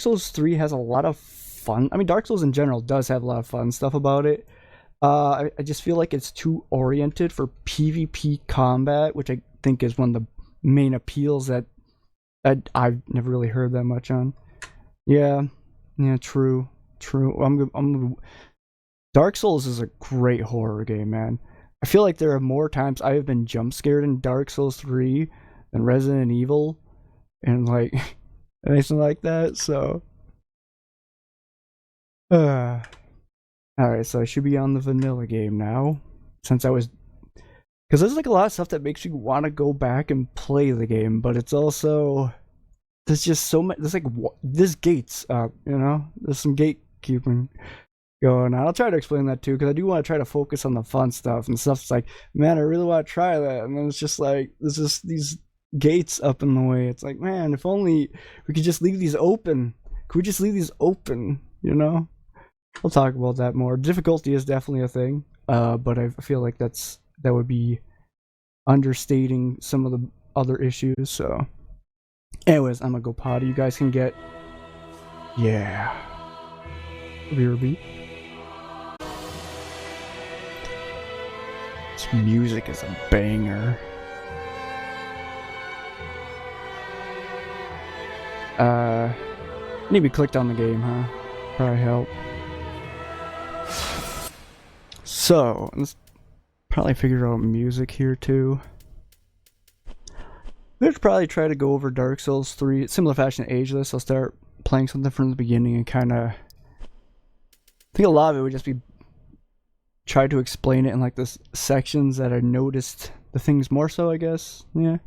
Souls 3 has a lot of fun. I mean, Dark Souls in general does have a lot of fun stuff about it. I just feel like it's too oriented for PvP combat, which I think is one of the main appeals that I've never really heard that much on. Yeah, true. Dark Souls is a great horror game, man. I feel like there are more times I have been jump scared in Dark Souls 3 than Resident Evil, and like anything like that. So, all right, so I should be on the vanilla game now, since I was, because there's like a lot of stuff that makes you want to go back and play the game, but it's also there's just so much. There's gates up, There's some gatekeeping going on. I'll try to explain that too, because I do want to try to focus on the fun stuff and stuff's like, man, I really want to try that, and then it's just like there's just these gates up in the way. It's like, man, if only we could just leave these open. Could we just leave these open? We'll talk about that more. Difficulty is definitely a thing, but I feel like that would be understating some of the other issues. So, anyways, I'm gonna go potty. You guys can get, BRB. This music is a banger. Need to be clicked on the game, huh? Probably help. So, let's probably figure out music here too. Let's probably try to go over Dark Souls 3. Similar fashion to Ageless, I'll start playing something from the beginning and kind of... I think a lot of it would just be try to explain it in like the sections that I noticed the things more so, I guess. Yeah, a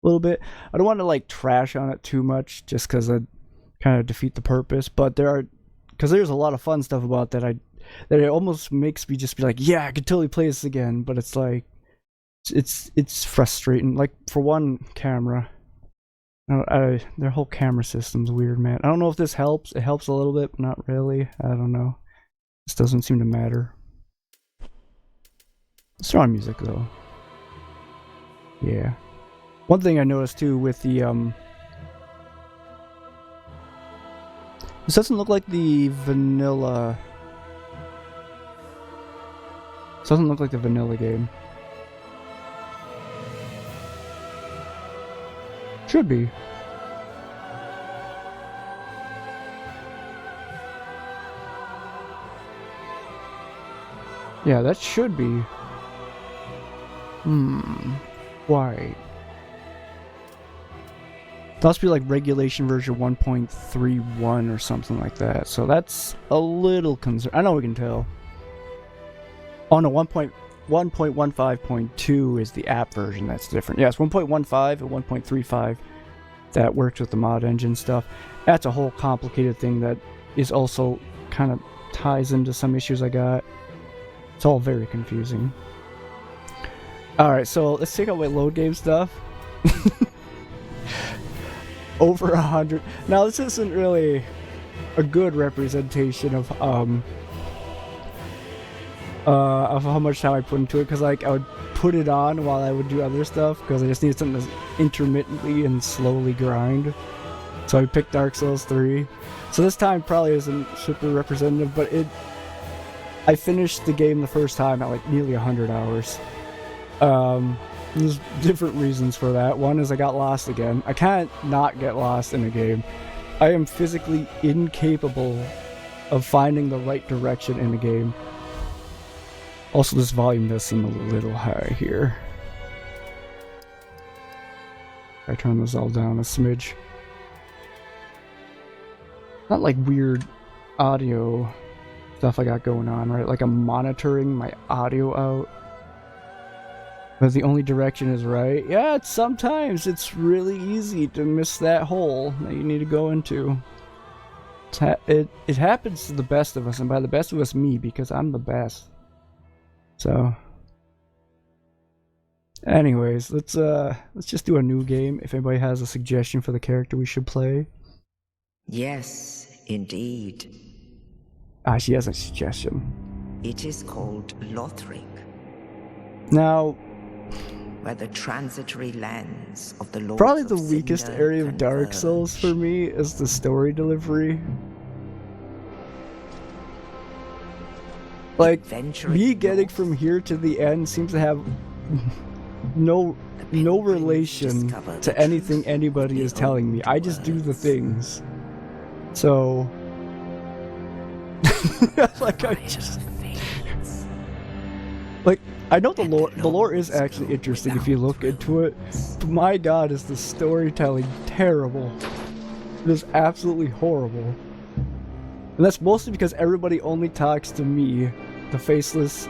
little bit. I don't want to like trash on it too much just because I'd kind of defeat the purpose, but there's a lot of fun stuff about that it almost makes me just be like, yeah, I could totally play this again, but it's like it's frustrating. Like, for one, camera, their whole camera system's weird, man. I don't know if this helps. It helps a little bit, but not really. I don't know. This doesn't seem to matter. Strong music though. Yeah. One thing I noticed too with the this doesn't look like the vanilla. This doesn't look like the vanilla game. Should be. Yeah, that should be. Why? That must be like regulation version 1.31 or something like that. So that's a little concern. I know we can tell. Oh no, 1.15.2 is the app version. That's different. Yes, 1.15 and 1.35. That works with the mod engine stuff. That's a whole complicated thing that is also kind of ties into some issues I got. It's all very confusing. Alright, so let's take out my load game stuff. Over 100. Now, this isn't really a good representation of how much time I put into it, because like I would put it on while I would do other stuff, because I just needed something to intermittently and slowly grind. So I picked Dark Souls 3. So this time probably isn't super representative, but I finished the game the first time at like nearly 100 hours. There's different reasons for that. One is I got lost again. I can't not get lost in a game. I am physically incapable of finding the right direction in a game. Also, this volume does seem a little high here. I turn this all down a smidge. Not like weird audio stuff I got going on, right? Like I'm monitoring my audio out. But the only direction is right. Yeah, sometimes it's really easy to miss that hole that you need to go into. It happens to the best of us, and by the best of us, me, because I'm the best. So, anyways, let's just do a new game. If anybody has a suggestion for the character we should play. Yes, indeed. She has a suggestion. It is called Lothric. Now, where the transitory lands of the Lords Probably of the weakest Cinder area of Dark Souls for converge. me is the story delivery. Like, Venturing me getting north, from here to the end seems to have no the no pilgrims relation discover the to anything truth anybody of is the telling me. old I just do the words. things. So, like, I Fire just fades, like I know the and lore. the The lore is lords actually go interesting if you without look into it. thrones. But my God, is the storytelling terrible? It is absolutely horrible. And that's mostly because everybody only talks to me, the voiceless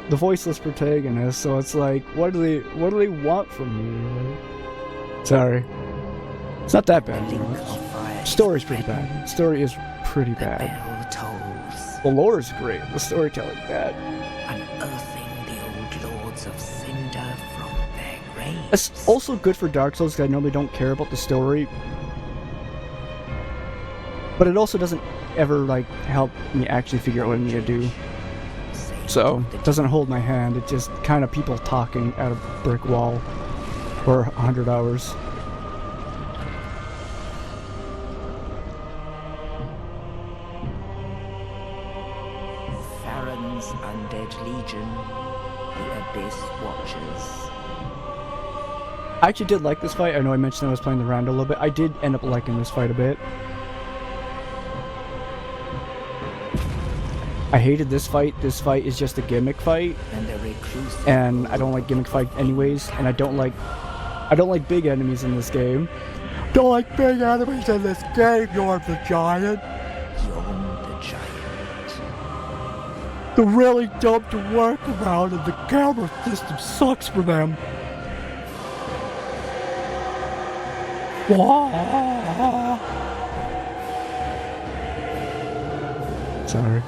protagonist. So it's like, what do they want from me? Like, sorry, it's not that The bad. link Though. of fire is Story's pretty threatened. bad. Story is pretty The bad. bell tolls, The lore is great. The storytelling bad. unearthing the old lords of Cinder from their graves. It's also good for Dark Souls because I normally don't care about the story, but it also doesn't ever like help me actually figure out what I need to do. So it doesn't hold my hand. It just kind of people talking at a brick wall for 100 hours. Farron's undead legion, the Abyss Watchers. I actually did like this fight. I know I mentioned I was playing the round a little bit. I did end up liking this fight a bit. I hated this fight. This fight is just a gimmick fight, And the reclusive and I don't like gimmick fight anyways. And I don't like big enemies in this game. Don't like big enemies in this game. You're the giant. Yorn the Giant. They're really dumb to work around, and the camera system sucks for them. Sorry.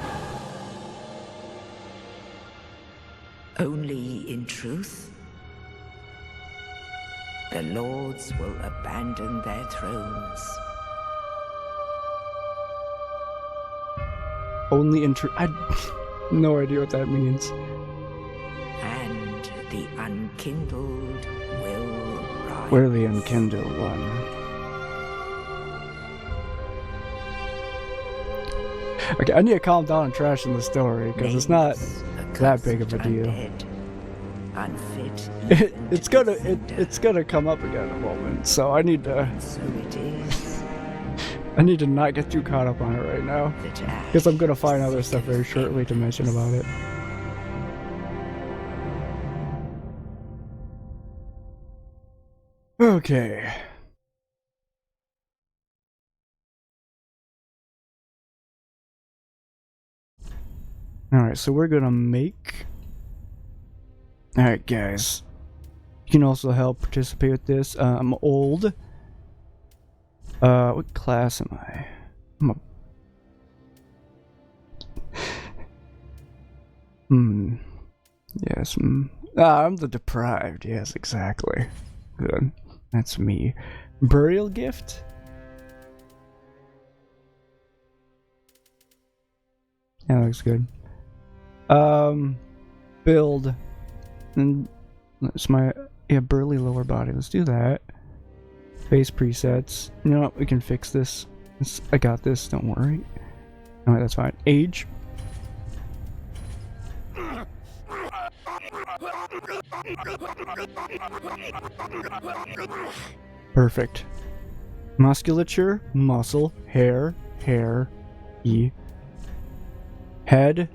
Only in truth, the lords will abandon their thrones. Only I no idea what that means. And the unkindled will rise. We're the unkindled one. Okay, I need to calm down and trash in the story because it's not Knaves, that big of a accursed deal. undead, unfit even it's to gonna be cinder. it's gonna come up again in a moment, so I need to So it is not get too caught up on it right now that because I'm gonna find other stuff very shortly to mention about it. Okay. Alright, so we're gonna make... Alright, guys. You can also help participate with this. I'm old. What class am I? I'm a... Yes, I'm the deprived. Yes, exactly. Good. That's me. Burial gift? Yeah, looks good. Build. And that's my burly lower body. Let's do that. Base presets. You know what? We can fix this. I got this. Don't worry. Alright, that's fine. Age. Perfect. Musculature, muscle, hair, E. Head.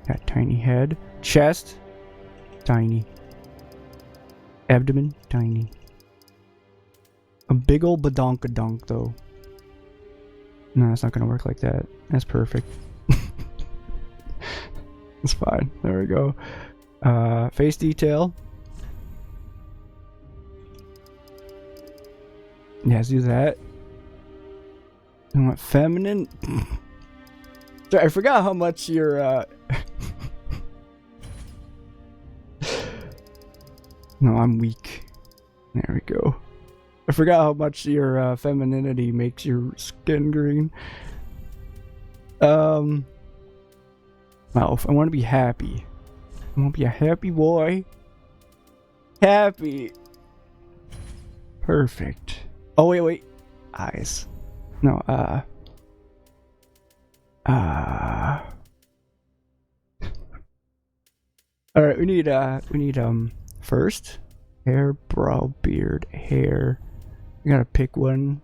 Got tiny head. Chest. Tiny. Abdomen. Tiny. A big ol' badonkadonk though. No, it's not gonna work like that. That's perfect. It's fine. There we go. Face detail. Yeah, let's do that. I want feminine. Sorry, I forgot how much your No, I'm weak. There we go. I forgot how much your femininity makes your skin green. Mouth. I want to be happy. I want to be a happy boy. Happy. Perfect. Oh, wait. Eyes. No, Alright, we need, first, hair, brow, beard, hair. We gotta pick one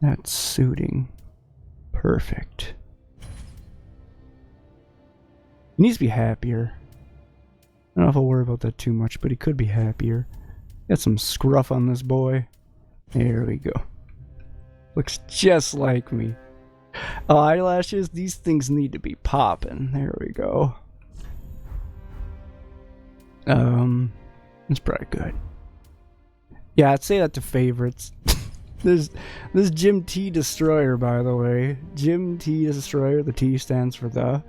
that's suiting. Perfect. He needs to be happier. I don't know if I'll worry about that too much, but he could be happier. Got some scruff on this boy. There we go. Looks just like me. Eyelashes, these things need to be popping. There we go. It's probably good. Yeah, I'd say that to favorites. There's this Jim T Destroyer, by the way. Jim T Destroyer. The T stands for the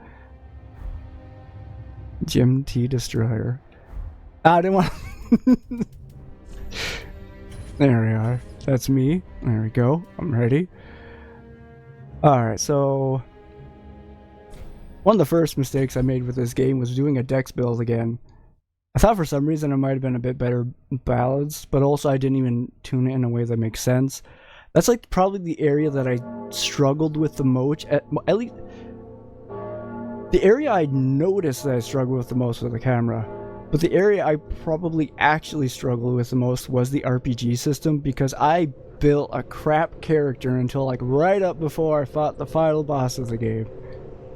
Jim T Destroyer. I didn't want. There we are. That's me. There we go. I'm ready. Alright, so one of the first mistakes I made with this game was doing a dex build again. I thought for some reason it might have been a bit better balanced, but also I didn't even tune it in a way that makes sense. That's like probably the area that I struggled with the most. At least the area I noticed that I struggled with the most with the camera. But the area I probably actually struggled with the most was the RPG system, because I built a crap character until like right up before I fought the final boss of the game.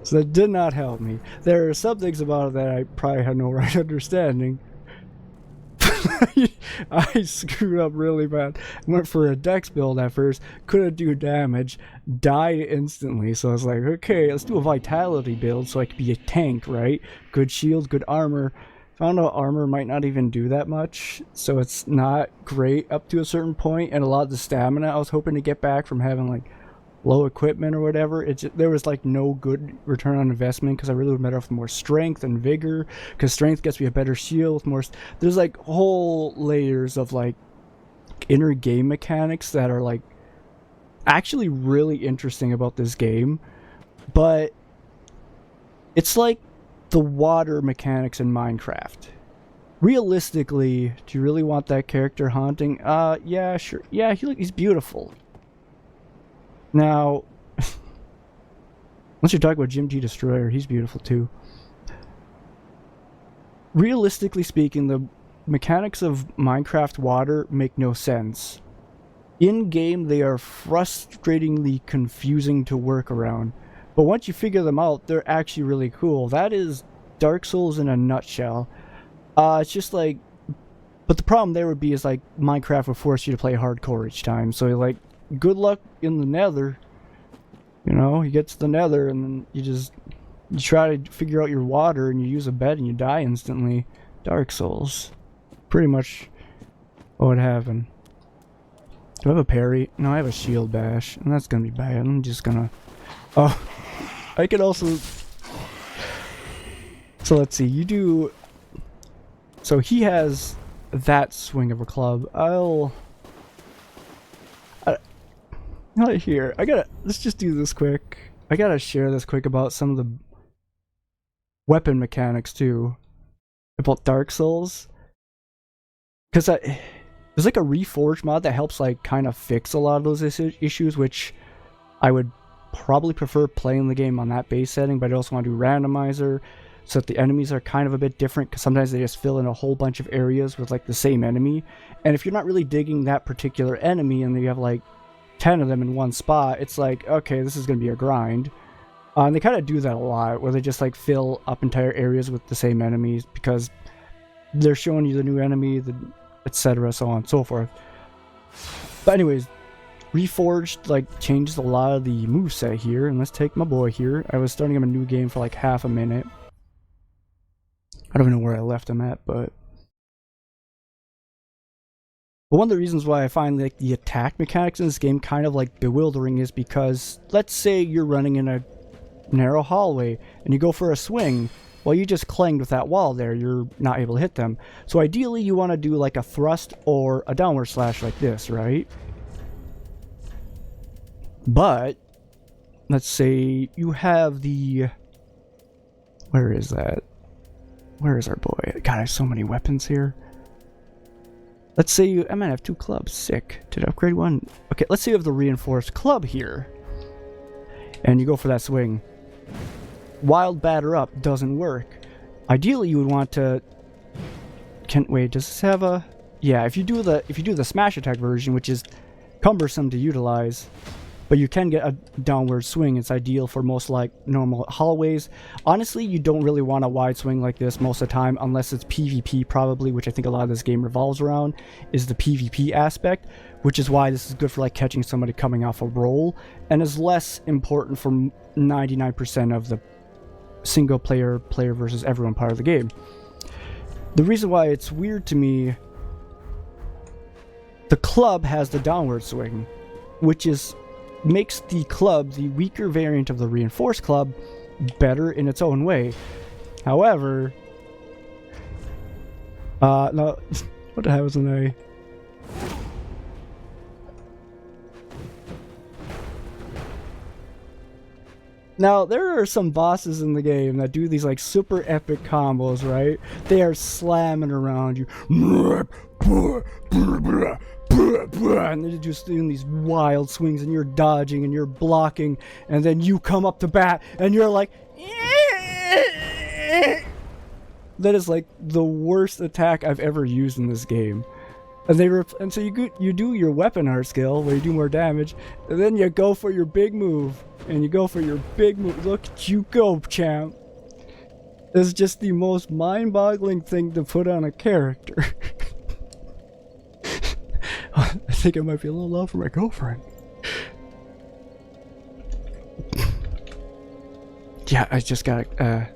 So that did not help me. There are some things about it that I probably had no right understanding. I screwed up really bad. Went for a dex build at first, couldn't do damage, died instantly. So I was like, okay, let's do a vitality build so I could be a tank, right? Good shield, good armor. Found out armor might not even do that much, so it's not great up to a certain point, and a lot of the stamina I was hoping to get back from having like low equipment or whatever, there was like no good return on investment, because I really would better off with more strength and vigor, because strength gets me a better shield, more there's like whole layers of like inner game mechanics that are like actually really interesting about this game, but it's like the water mechanics in Minecraft. Realistically, do you really want that character haunting? Yeah, sure. Yeah, he's beautiful. Now, once you're talking about Jim T Destroyer, he's beautiful too. Realistically speaking, the mechanics of Minecraft water make no sense. In game, they are frustratingly confusing to work around. But once you figure them out, they're actually really cool. That is Dark Souls in a nutshell. It's just like, but the problem there would be is like Minecraft would force you to play hardcore each time. So like, good luck in the Nether. You know, you get to the Nether and then you try to figure out your water and you use a bed and you die instantly. Dark Souls, pretty much what would happen. Do I have a parry? No, I have a shield bash, and that's gonna be bad. I'm just gonna. Oh. I could also. So let's see. You do. So he has that swing of a club. Not here. Let's just do this quick. I gotta share this quick about some of the weapon mechanics too. About Dark Souls. Because there's like a Reforged mod that helps like kind of fix a lot of those issues, which I would probably prefer playing the game on that base setting, but I also want to do randomizer so that the enemies are kind of a bit different, because sometimes they just fill in a whole bunch of areas with like the same enemy, and if you're not really digging that particular enemy and you have like 10 of them in one spot, it's like, okay, this is going to be a grind. And they kind of do that a lot, where they just like fill up entire areas with the same enemies because they're showing you the new enemy, etc., so on and so forth. But anyways, Reforged like changes a lot of the moveset here, and let's take my boy here. I was starting him a new game for like half a minute. I don't even know where I left him at, but one of the reasons why I find like the attack mechanics in this game kind of like bewildering is because let's say you're running in a narrow hallway and you go for a swing. Well, you just clanged with that wall there, you're not able to hit them. So ideally you want to do like a thrust or a downward slash like this, right? But let's say you have the, where is that? Where is our boy? God, I have so many weapons here. Let's say you... I might have 2 clubs. Sick. Did I upgrade one? Okay, let's say you have the reinforced club here. And you go for that swing. Wild batter up doesn't work. Ideally, you would want to... Wait, does this have a... Yeah, if you do the smash attack version, which is cumbersome to utilize, but you can get a downward swing. It's ideal for most like normal hallways. Honestly, you don't really want a wide swing like this most of the time, unless it's PvP probably, which I think a lot of this game revolves around, is the PvP aspect, which is why this is good for like catching somebody coming off a roll, and is less important for 99% of the single player versus everyone part of the game. The reason why it's weird to me, the club has the downward swing, which makes the club, the weaker variant of the reinforced club, better in its own way. However, no, what the hell wasn't I? Now, there are some bosses in the game that do these like super epic combos, right? They are slamming around you. And they're just doing these wild swings, and you're dodging and you're blocking, and then you come up to bat and you're like, that is like the worst attack I've ever used in this game. And so you do your weapon art skill where you do more damage, and then you go for your big move, and you go for your big move. Look at you go, champ. It's just the most mind-boggling thing to put on a character. I think I might be a little low for my girlfriend. Yeah, I just gotta,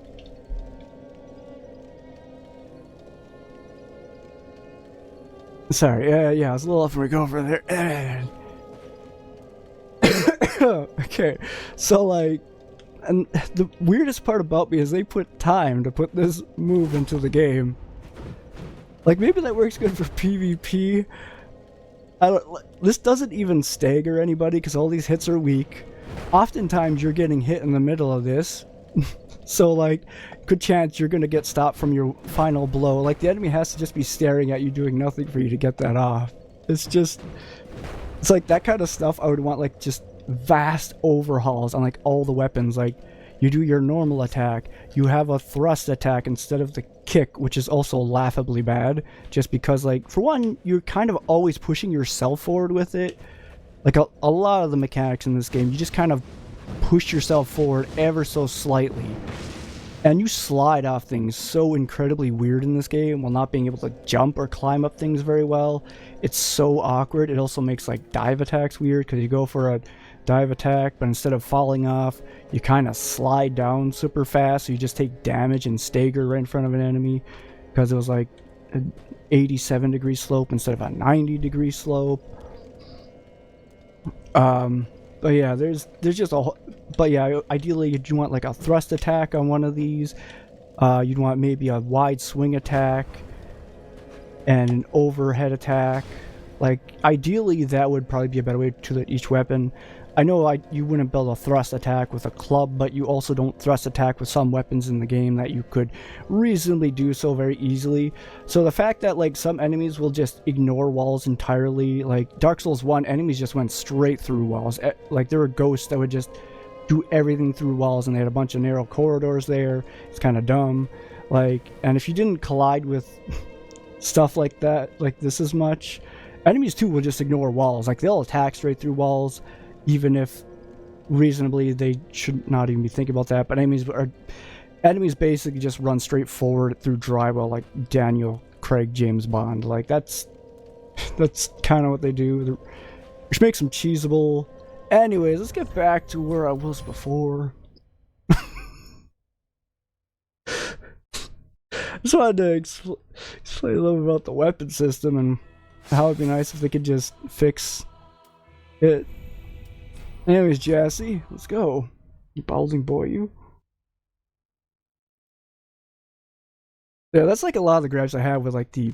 sorry, yeah, I was a little off for my girlfriend there. Okay, so like, and the weirdest part about me is they put time to put this move into the game. Like, maybe that works good for PvP. This doesn't even stagger anybody because all these hits are weak. Oftentimes you're getting hit in the middle of this. So like, good chance you're gonna get stopped from your final blow. Like, the enemy has to just be staring at you doing nothing for you to get that off. It's like that kind of stuff I would want, like just vast overhauls on like all the weapons. Like, you do your normal attack, you have a thrust attack instead of the kick, which is also laughably bad, just because, like, for one, you're kind of always pushing yourself forward with it. Like, a lot of the mechanics in this game, you just kind of push yourself forward ever so slightly, and you slide off things so incredibly weird in this game while not being able to jump or climb up things very well. It's so awkward. It also makes like dive attacks weird, because you go for a dive attack, but instead of falling off, you kind of slide down super fast, so you just take damage and stagger right in front of an enemy, because it was like an 87-degree slope instead of a 90-degree slope. But yeah, there's just a whole, but yeah, ideally you'd want like a thrust attack on one of these. You'd want maybe a wide swing attack and an overhead attack. Like, ideally that would probably be a better way to each weapon. I know you wouldn't build a thrust attack with a club, but you also don't thrust attack with some weapons in the game that you could reasonably do so very easily. So the fact that like some enemies will just ignore walls entirely, like Dark Souls 1, enemies just went straight through walls. Like, there were ghosts that would just do everything through walls, and they had a bunch of narrow corridors there. It's kind of dumb. Like, and if you didn't collide with stuff like that, like this as much, enemies too will just ignore walls. Like, they'll attack straight through walls, even if reasonably they should not even be thinking about that. But enemies basically just run straight forward through drywall, like Daniel Craig James Bond. Like, that's kind of what they do, which makes them cheesable. Anyways, let's get back to where I was before. Just wanted to explain a little bit about the weapon system and how it'd be nice if they could just fix it. Anyways, Jassy, let's go. You balding boy, you. Yeah, that's like a lot of the gripes I have with like the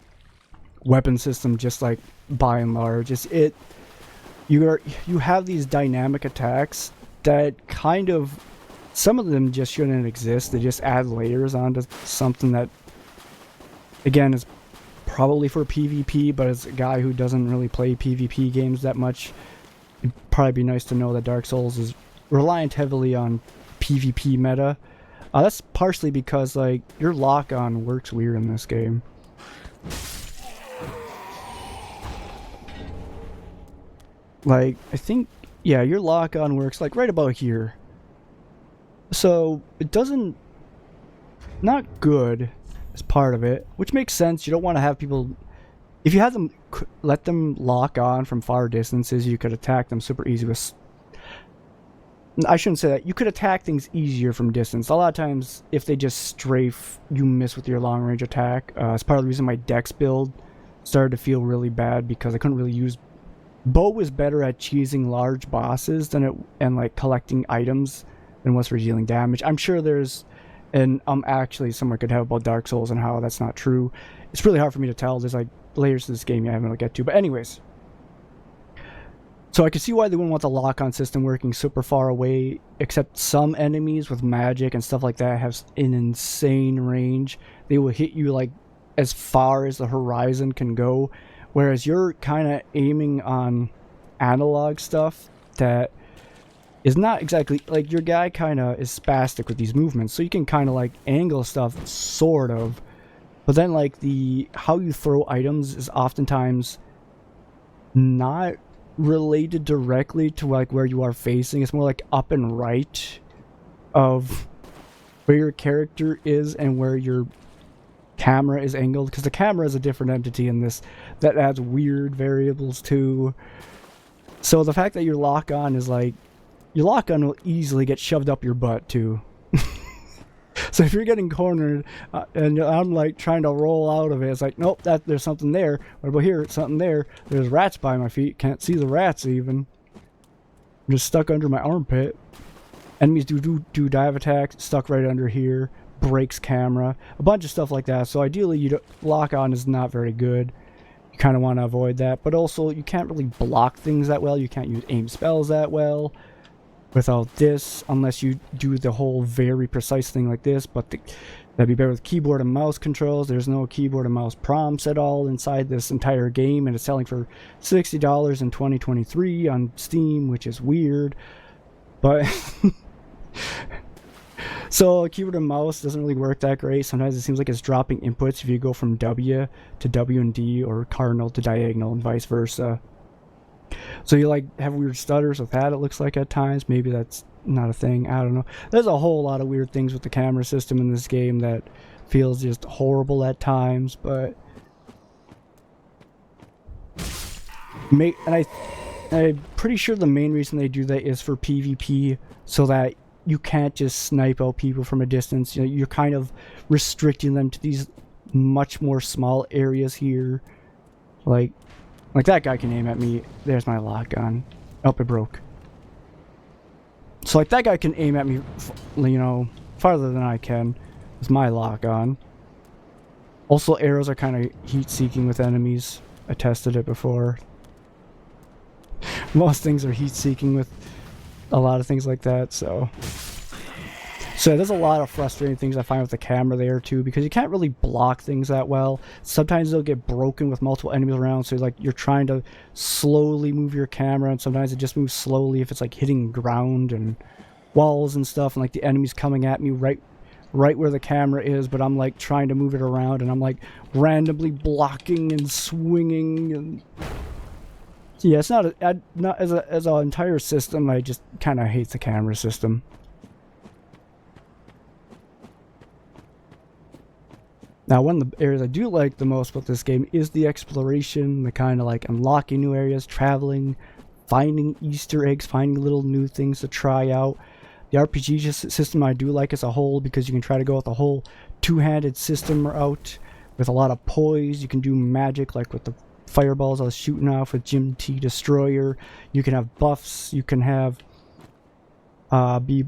weapon system, just like by and large. You have these dynamic attacks that kind of, some of them just shouldn't exist. They just add layers onto something that again, it's probably for PvP, but as a guy who doesn't really play PvP games that much, it'd probably be nice to know that Dark Souls is reliant heavily on PvP meta. That's partially because like your lock-on works weird in this game. Like, I think, yeah, your lock-on works like right about here. So it doesn't, not good as part of it, which makes sense. You don't want to have people, if you have them, let them lock on from far distances, you could attack them super easy with, I shouldn't say that. You could attack things easier from distance. A lot of times, if they just strafe, you miss with your long range attack. It's part of the reason my dex build started to feel really bad because I couldn't really use. Bo was better at cheesing large bosses than it and like collecting items than was for dealing damage. I'm sure there's, and actually someone could have about Dark Souls and how that's not true. It's really hard for me to tell. There's like layers to this game I haven't really get to. But anyways. So I can see why they wouldn't want the lock-on system working super far away, except some enemies with magic and stuff like that have an insane range. They will hit you like as far as the horizon can go, whereas you're kind of aiming on analog stuff that is not exactly, like your guy kind of is spastic with these movements, so you can kind of like angle stuff, sort of, but then like how you throw items is oftentimes not related directly to like where you are facing. It's more like up and right of where your character is and where your camera is angled, because the camera is a different entity in this that adds weird variables too. So the fact that your lock on is like, your lock on will easily get shoved up your butt too. So if you're getting cornered and I'm like trying to roll out of it, it's like, nope, there's something there. What about here? Something there. There's rats by my feet. Can't see the rats even. I'm just stuck under my armpit. Enemies do dive attacks. Stuck right under here. Breaks camera. A bunch of stuff like that. So ideally, lock on is not very good. You kind of want to avoid that. But also, you can't really block things that well. You can't use aim spells that well without this, unless you do the whole very precise thing like this, but that'd be better with keyboard and mouse controls. There's no keyboard and mouse prompts at all inside this entire game, and it's selling for $60 in 2023 on Steam, which is weird. But so keyboard and mouse doesn't really work that great. Sometimes it seems like it's dropping inputs if you go from W to W and D, or cardinal to diagonal, and vice versa. So you like have weird stutters with that, it looks like at times. Maybe that's not a thing. I don't know. There's a whole lot of weird things with the camera system in this game that feels just horrible at times, but I'm pretty sure the main reason they do that is for PvP, so that you can't just snipe out people from a distance. You know, you're kind of restricting them to these much more small areas here. Like that guy can aim at me. There's my lock gun. Oh, it broke. So like that guy can aim at me, you know, farther than I can with my lock on. Also, arrows are kind of heat-seeking with enemies. I tested it before. Most things are heat-seeking with a lot of things like that, so there's a lot of frustrating things I find with the camera there too, because you can't really block things that well. Sometimes they'll get broken with multiple enemies around, so like you're trying to slowly move your camera, and sometimes it just moves slowly if it's like hitting ground and walls and stuff, and like the enemy's coming at me right where the camera is, but I'm like trying to move it around, and I'm like randomly blocking and swinging, and yeah, it's not as an entire system. I just kind of hate the camera system. Now, one of the areas I do like the most about this game is the exploration, the kind of like unlocking new areas, traveling, finding Easter eggs, finding little new things to try out. The RPG system I do like as a whole, because you can try to go with the whole two-handed system route with a lot of poise. You can do magic like with the fireballs I was shooting off with Jim T. Destroyer. You can have buffs. You can have the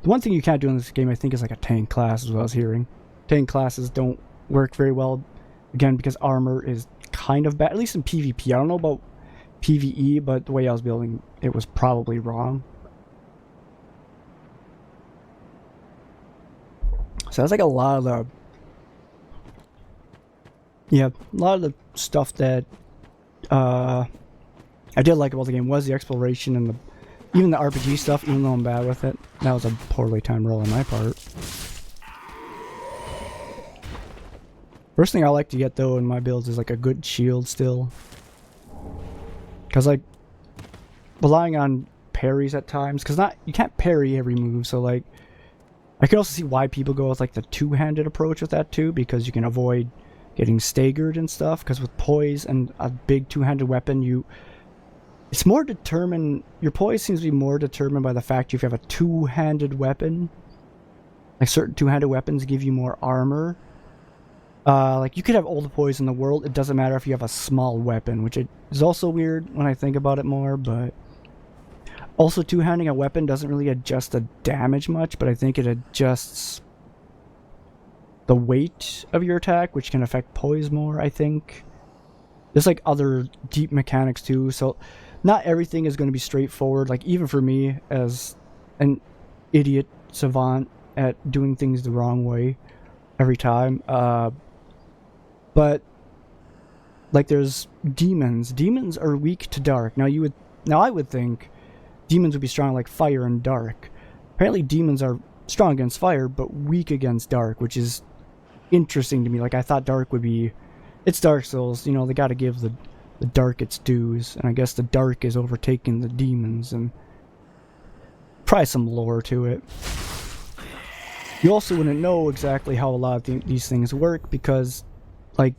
one thing you can't do in this game, I think, is like a tank class, as well as hearing. Tank classes don't work very well, again, because armor is kind of bad, at least in PvP. I don't know about PvE, but the way I was building it was probably wrong. So that's like a lot of the Yeah, a lot of the stuff that I did like about the game was the exploration and even the RPG stuff, even though I'm bad with it. That was a poorly timed roll on my part. First thing I like to get, though, in my builds is, like, a good shield still. Because, like, relying on parries at times, because you can't parry every move, so, like, I can also see why people go with, like, the two-handed approach with that, too, because you can avoid getting staggered and stuff, because with poise and a big two-handed weapon, it's more determined, your poise seems to be more determined by the fact if you have a two-handed weapon. Like, certain two-handed weapons give you more armor. Like, you could have all the poise in the world, it doesn't matter if you have a small weapon, which is also weird when I think about it more, but... Also, two-handing a weapon doesn't really adjust the damage much, but I think it adjusts the weight of your attack, which can affect poise more, I think. There's, like, other deep mechanics, too, so not everything is going to be straightforward. Like, even for me, as an idiot savant at doing things the wrong way every time, but, like, there's demons. Demons are weak to dark. Now, I would think demons would be strong like fire and dark. Apparently, demons are strong against fire, but weak against dark, which is interesting to me. Like, I thought dark would be... It's Dark Souls, you know, they gotta give the dark its dues, and I guess the dark is overtaking the demons, and probably some lore to it. You also wouldn't know exactly how a lot of these things work, because, like,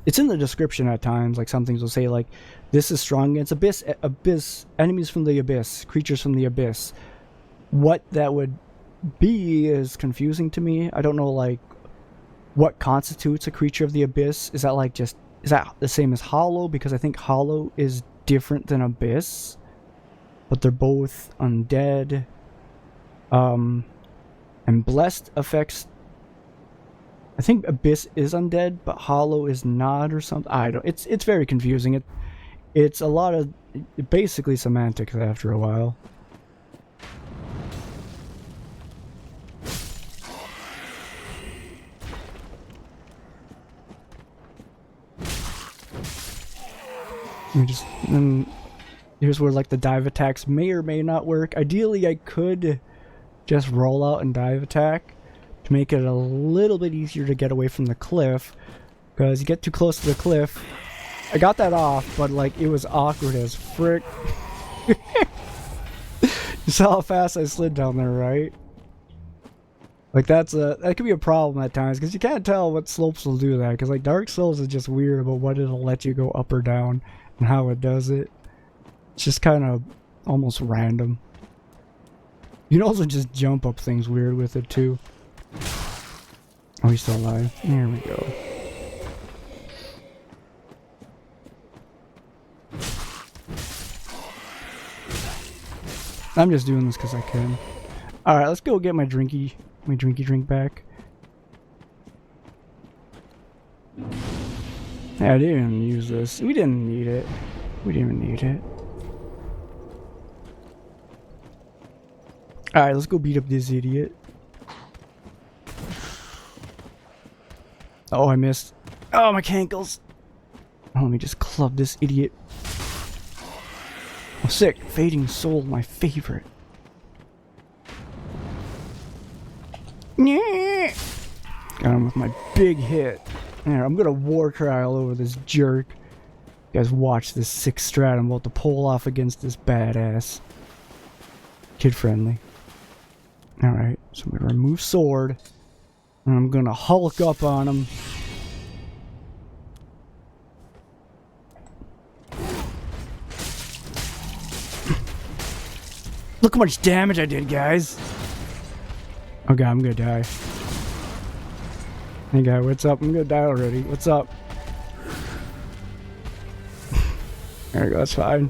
it's in the description at times. Like, some things will say, like, this is strong against abyss, enemies from the abyss, creatures from the abyss. What that would be is confusing to me. I don't know, like, what constitutes a creature of the abyss. Is that, like, is that the same as hollow? Because I think hollow is different than abyss, but they're both undead. And blessed affects... I think abyss is undead, but hollow is not, or something. I don't... It's very confusing. It's a lot of... basically semantics after a while. Here's where, like, the dive attacks may or may not work. Ideally, I could just roll out and dive attack to make it a little bit easier to get away from the cliff, because you get too close to the cliff. I got that off, but, like, it was awkward as frick. You saw how fast I slid down there, right? Like, that could be a problem at times, because you can't tell what slopes will do that, because, like, Dark Souls is just weird about what it'll let you go up or down and how it does it. It's just kind of almost random. You can also just jump up things weird with it, too. Oh, he's still alive. There we go. I'm just doing this because I can. Alright, let's go get my drinky drink back. Yeah, I didn't even use this. We didn't need it. We didn't even need it. Alright, let's go beat up this idiot. Oh, I missed. Oh, my cankles. Oh, let me just club this idiot. Oh, sick. Fading Soul, my favorite. Yeah. Got him with my big hit. There, I'm gonna war cry all over this jerk. You guys watch this sick strat I'm about to pull off against this badass. Kid friendly. Alright, so I'm gonna remove sword. And I'm gonna Hulk up on him. Look how much damage I did, guys. Oh god, I'm gonna die. Hey guy, what's up? I'm gonna die already. What's up? There we go, that's fine.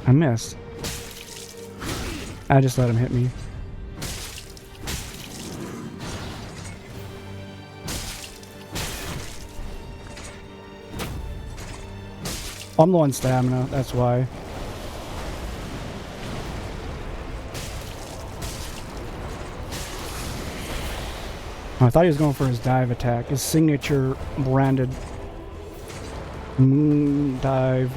I missed. I just let him hit me. I'm low on stamina, that's why. Oh, I thought he was going for his dive attack. His signature branded moon dive.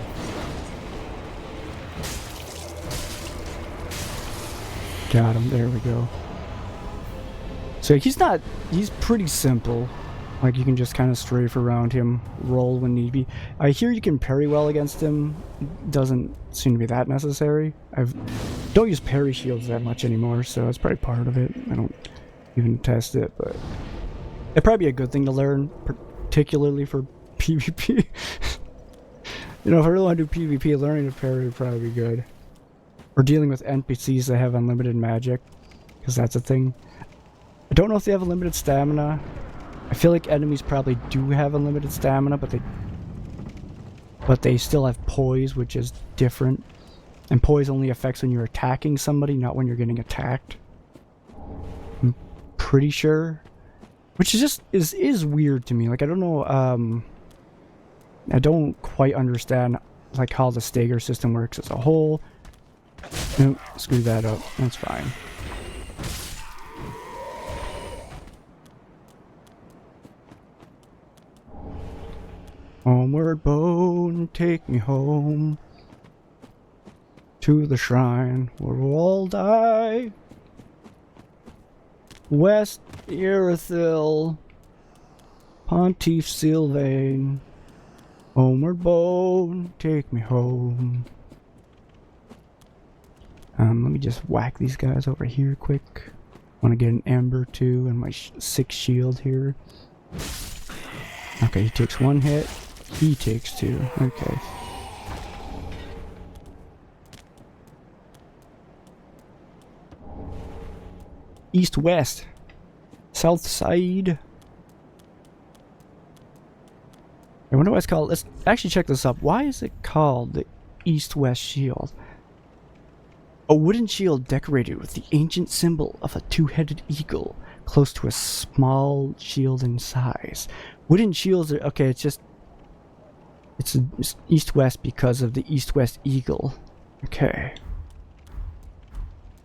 Got him. There we go. So he's pretty simple. Like, you can just kind of strafe around him, roll when need be. I hear you can parry well against him. Doesn't seem to be that necessary. Don't use parry shields that much anymore, so that's probably part of it. I don't even test it, but it'd probably be a good thing to learn, particularly for PvP. You know, if I really want to do PvP, learning to parry would probably be good. Or dealing with NPCs that have unlimited magic, because that's a thing. I don't know if they have unlimited stamina. I feel like enemies probably do have unlimited stamina, but they still have poise, which is different. And poise only affects when you're attacking somebody, not when you're getting attacked. I'm pretty sure. Which is just is weird to me. Like, I don't know, I don't quite understand like how the stagger system works as a whole. Nope, screw that up. That's fine. Homeward bone, take me home to the shrine where we'll all die. West Irithyll, Pontiff Sylvain. Homeward bone, take me home. Let me just whack these guys over here quick. Want to get an ember too and my 6 shield here. Okay, he takes 1 hit. He takes 2. Okay. East west. South side. I wonder why it's called. Let's actually check this up. Why is it called the east-west shield? A wooden shield decorated with the ancient symbol of a 2-headed eagle, close to a small shield in size. Wooden shields are okay. It's east-west because of the east-west eagle. Okay.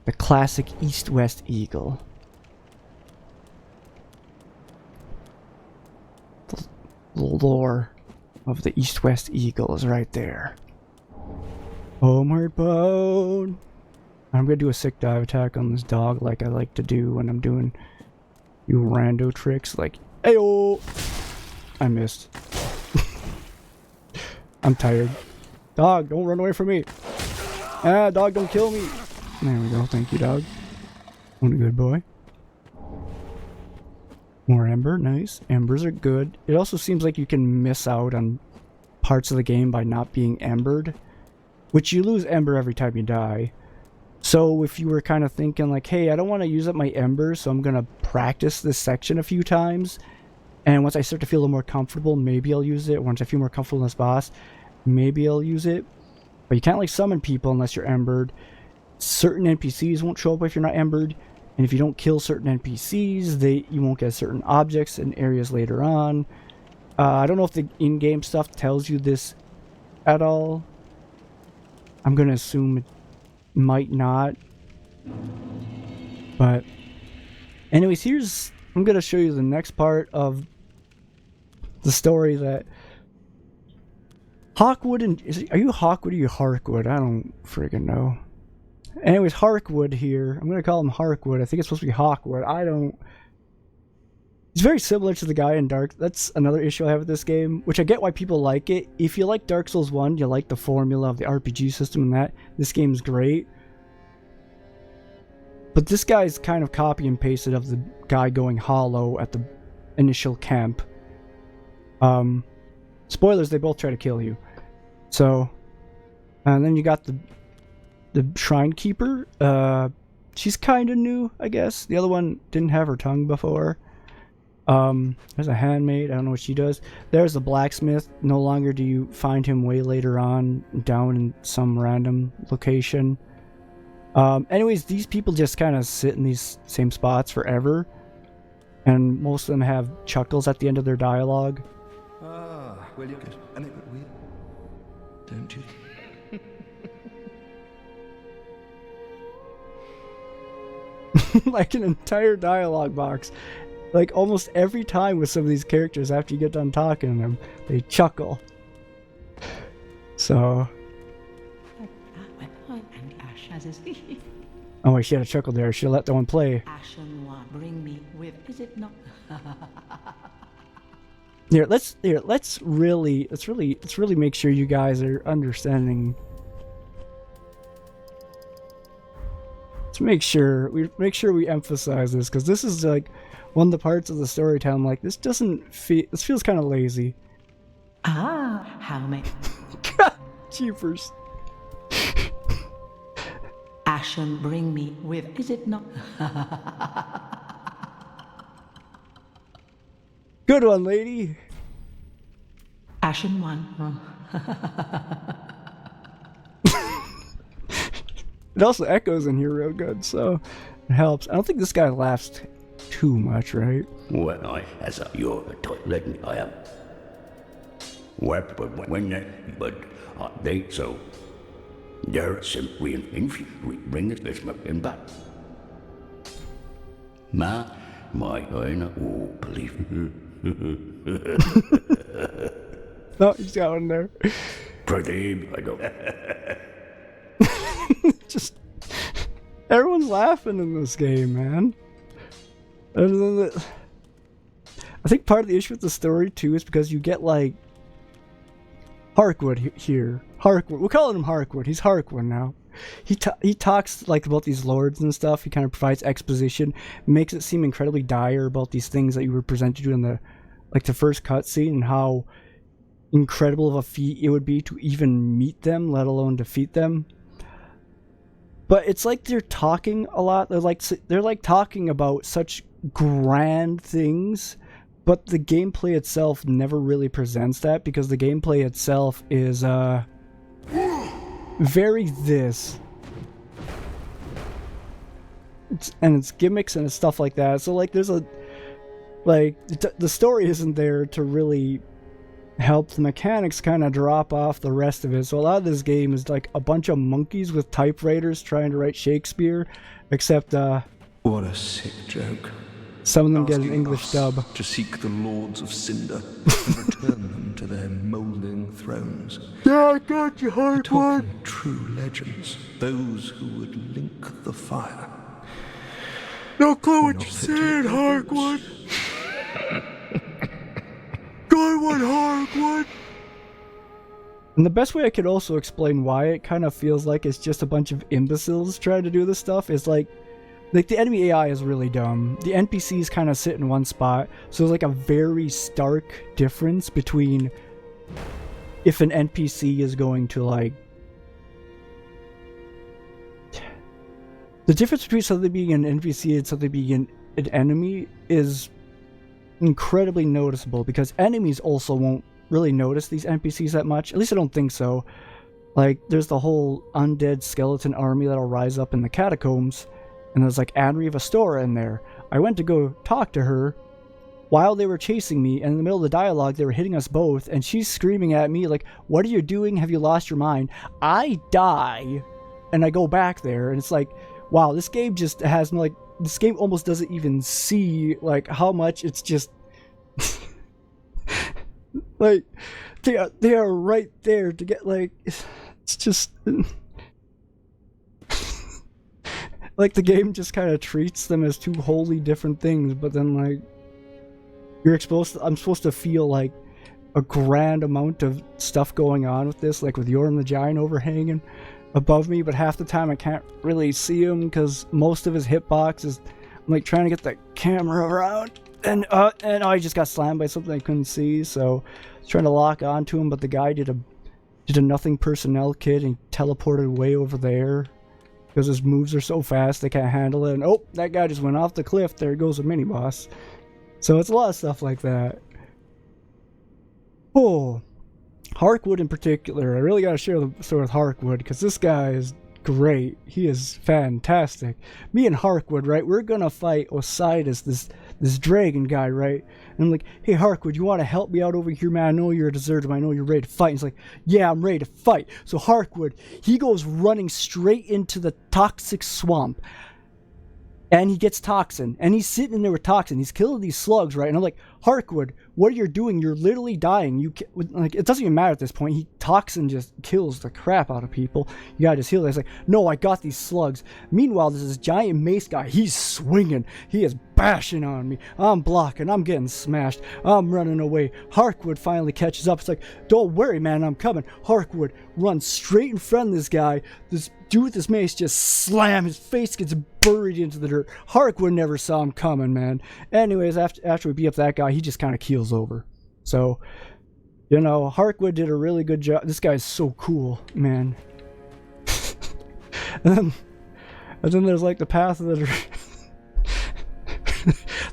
The classic east-west eagle. The lore of the east-west eagle is right there. Homeward bone. I'm gonna do a sick dive attack on this dog like I like to do when I'm doing you rando tricks like ayo. I missed. I'm tired. Dog, don't run away from me. Ah, dog, don't kill me. There we go. Thank you, dog. What a good boy. More ember. Nice. Embers are good. It also seems like you can miss out on parts of the game by not being embered, which you lose ember every time you die. So if you were kind of thinking like, hey, I don't want to use up my embers, so I'm going to practice this section a few times. And once I start to feel a little more comfortable, maybe I'll use it. Once I feel more comfortable in this boss, maybe I'll use it. But you can't like summon people unless you're embered. Certain NPCs won't show up if you're not embered. And if you don't kill certain NPCs, you won't get certain objects in areas later on. I don't know if the in-game stuff tells you this at all. I'm going to assume it might not. But anyways, I'm going to show you the next part of the story that Hawkwood are you Hawkwood or you Harkwood? I don't friggin' know. Anyways, Harkwood here. I'm going to call him Harkwood. I think it's supposed to be Hawkwood. He's very similar to the guy in Dark. That's another issue I have with this game, which I get why people like it. If you like Dark Souls 1, you like the formula of the RPG system and that, this game's great. But this guy's kind of copy and pasted of the guy going hollow at the initial camp. Spoilers, they both try to kill you. So, and then you got the Shrine Keeper. She's kind of new, I guess. The other one didn't have her tongue before. There's a handmaid. I don't know what she does. There's the blacksmith. No longer do you find him way later on down in some random location. Anyways, these people just kind of sit in these same spots forever. And most of them have chuckles at the end of their dialogue. Ah, well, you get an it will, don't you? Like an entire dialogue box. Like almost every time with some of these characters, after you get done talking to them, they chuckle. So. And Ash has his Oh wait, she had a chuckle there. Should have let that one play. Ashen one, bring me with. Is it not? Let's really make sure you guys are understanding. Let's make sure we emphasize this, because this is like one of the parts of the storytelling. Like this feels kind of lazy. Ah, how many? Jeepers. Ashen, bring me with. Is it not? Good one, lady. Ashen one. It also echoes in here real good, so it helps. I don't think this guy laughs too much, right? When I as a your toilet I am. When but they so there simply in we bring this in back. My I know believe. No, he's got one there. Pretty I don't. Just everyone's laughing in this game, man. And then I think part of the issue with the story too is because you get like Harkwood here. Harkwood, we're calling him Harkwood. He's Harkwood now. He talks like about these lords and stuff. He kind of provides exposition, makes it seem incredibly dire about these things that you were presented to in the first cutscene, and how incredible of a feat it would be to even meet them, let alone defeat them. But it's like they're talking a lot. They're like talking about such grand things, but the gameplay itself never really presents that, because the gameplay itself is very this. It's gimmicks and it's stuff like that. So like there's a the story isn't there to really help the mechanics kind of drop off the rest of it. So a lot of this game is like a bunch of monkeys with typewriters trying to write Shakespeare, except What a sick joke. some of them get an Asking English us dub. to seek the lords of Cinder and return them to their moulding thrones. Yeah, I got you, Harkwood. Talking true legends, those who would link the fire. No clue what Not you're that saying, it Harkwood. Good one, Harkwood. And the best way I could also explain why it kind of feels like it's just a bunch of imbeciles trying to do this stuff is like the enemy AI is really dumb. The NPCs kind of sit in one spot, so there's like a very stark difference between if an NPC is going to like... The difference between something being an NPC and something being an enemy is incredibly noticeable, because enemies also won't really notice these NPCs that much. At least I don't think so. Like, there's the whole undead skeleton army that'll rise up in the catacombs, and there's like Anri of Astora in there. I went to go talk to her while they were chasing me, and in the middle of the dialogue they were hitting us both, and she's screaming at me like, "What are you doing? Have you lost your mind?" I die, and I go back there, and it's like, wow, this game just has no, like, this game almost doesn't even see like how much it's just like they are right there to get, like, it's just like the game just kind of treats them as two wholly different things, but then like I'm supposed to feel like a grand amount of stuff going on with this, like with Yorm the Giant overhanging above me, but half the time I can't really see him because most of his hitbox is, I'm like trying to get the camera around, and I just got slammed by something I couldn't see, so I was trying to lock onto him, but the guy did a nothing personnel kit and teleported way over there because his moves are so fast they can't handle it, and oh, that guy just went off the cliff. There goes a mini boss. So it's a lot of stuff like that. Oh, Harkwood in particular, I really gotta share the story with Harkwood, because this guy is great. He is fantastic. Me and Harkwood, right, we're gonna fight Osiris, this dragon guy, right? And I'm like, "Hey Harkwood, you wanna help me out over here, man? I know you're a deserter, I know you're ready to fight." And he's like, "Yeah, I'm ready to fight." So Harkwood, he goes running straight into the toxic swamp. and he gets toxin, and he's sitting in there with toxin. He's killing these slugs, right? And I'm like, Harkwood, what are you doing? You're literally dying. Like, it doesn't even matter at this point. Toxin just kills the crap out of people. You gotta just heal. It's like, no, I got these slugs. Meanwhile, there's this giant mace guy. He's swinging. He is bashing on me. I'm blocking. I'm getting smashed. I'm running away. Harkwood finally catches up. It's like, don't worry, man, I'm coming. Harkwood runs straight in front of this guy. This dude with this mace just slam. His face gets buried into the dirt. Harkwood never saw him coming, man. Anyways, after we beat up that guy, he just kind of keels over. So, you know, Harkwood did a really good job. This guy's so cool, man. and then there's like the path of the